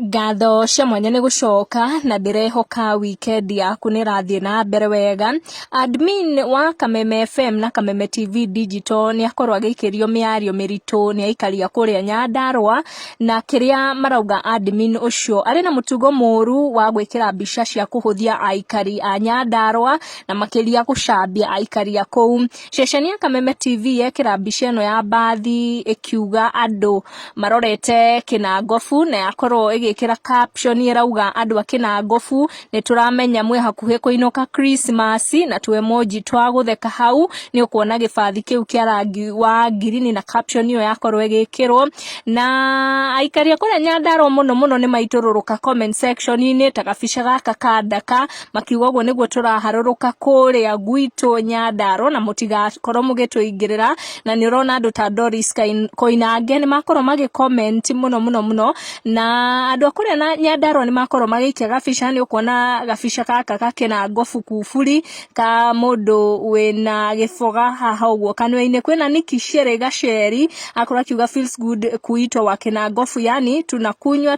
Ngatho cia mwanya nĩ gũcoka na ndĩrehoka weekend yaku nĩ rathiĩ na mbere wega. Admin wa Kameme FM na Kameme TV Digital nĩ akorwo agĩikĩrio mĩario mĩritũ nĩ aikari a kũrĩa Nyandarua, na kĩrĩa marauga admin ũcio arĩ na mũtugo mũru wa gwĩkĩra mbica cia kũhũthia aikari a Nyandarua na makĩria gũcambia aikari a kũu. Ceceni ya Kameme TV yekĩra mbica ĩno ya mbathi ĩkiuga andũ marorete Kĩnangobu na yakorwo ĩgĩkĩra caption ĩrauga andũ a Kĩnangobu nĩ tũramenya mwĩ hakuhĩ kũinũka Christmas na tu emoji twa gũtheka hau nĩ ũkuona gĩbathi kĩu kĩa rangi wa green na caption ĩyo yakorwo ĩgĩkĩrwo. Na aikari a kũrĩa Nyandarua mũno nĩ maitũrũrũka comment section inĩ ta gabica gaka kandaka makiuga ũguo nĩguo tũraharũrũka kũrĩa gwitũ Nyandarua na mũtigakorwo mũgĩtũingĩrĩra. Na nĩ ũrona andũ ta Doris Koinange nĩ makorwo magĩ comment mũno na andũ a kũrĩa na Nyandarua nĩ makorwo magĩikia gabica. Nĩ ũkuona gabica gaka ga Kĩnangobu kuburi ka mũndũ wĩna gĩboga haha ũguo kanua-inĩ. Kwĩna Nikki Sherry Gacheri akorwo akiuga feels good kuitwa wa Kĩnangobu, yani tunakunywa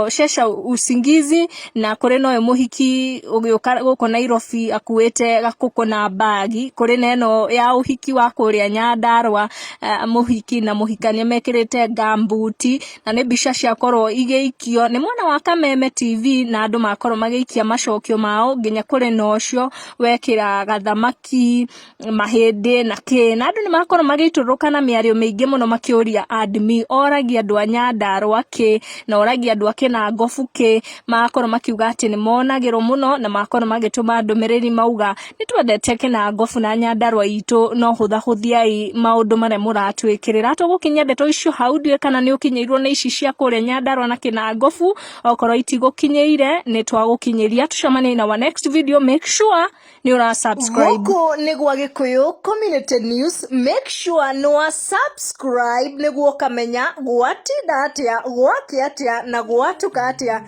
shesha usingizi. Na kũrĩ na ũyũ mũhiki ũgĩũka gũkũ Nairobi akuĩte gakũkũ na bagi. Kũrĩ na ĩno ya ũhiki wa kũrĩa Nyandarua, mũhiki na mũhikania mekĩrĩte gambuti na nĩ mbica ciakorwo igĩikio nĩ mwana wa Kameme TV na andũ makorwo magĩikia macokio mao. Nginya kũrĩ na ũcio wekĩra gathamaki mahĩndĩ na kĩ, na andũ nĩ makorwo magĩitũrũka na mĩario mĩingĩ mũno makĩũria admin oragia andũ a Nyandarua kĩ na oragia andũ a Kĩnangobu kĩ. Makorwo makiuga atĩ nĩ monagĩrwo mũno na makorwo magĩtũma ndũmĩrĩri mauga nĩ twendete Kĩnangobu na Nyandarua itũ, no hũthahũthiai maũndũ marĩa mũratwĩkĩrĩra. Tũgũkinyia ndeto icio hau, ndiũĩ kana nĩ ũkinyĩirwo nĩ ici cia kũrĩa Nyandarua na Kĩnangobu. Okorwo itigũkinyĩire nĩ twagũkinyĩria. Tucemanie in our next video. Make sure nĩ ũra subscribe. Gũkũ nĩ gwa Gĩkũyũ Community News. Make sure nĩ wa subscribe nĩguo ũkamenya gwatinda atĩa, gwakĩ atĩa na gwatuka atĩa.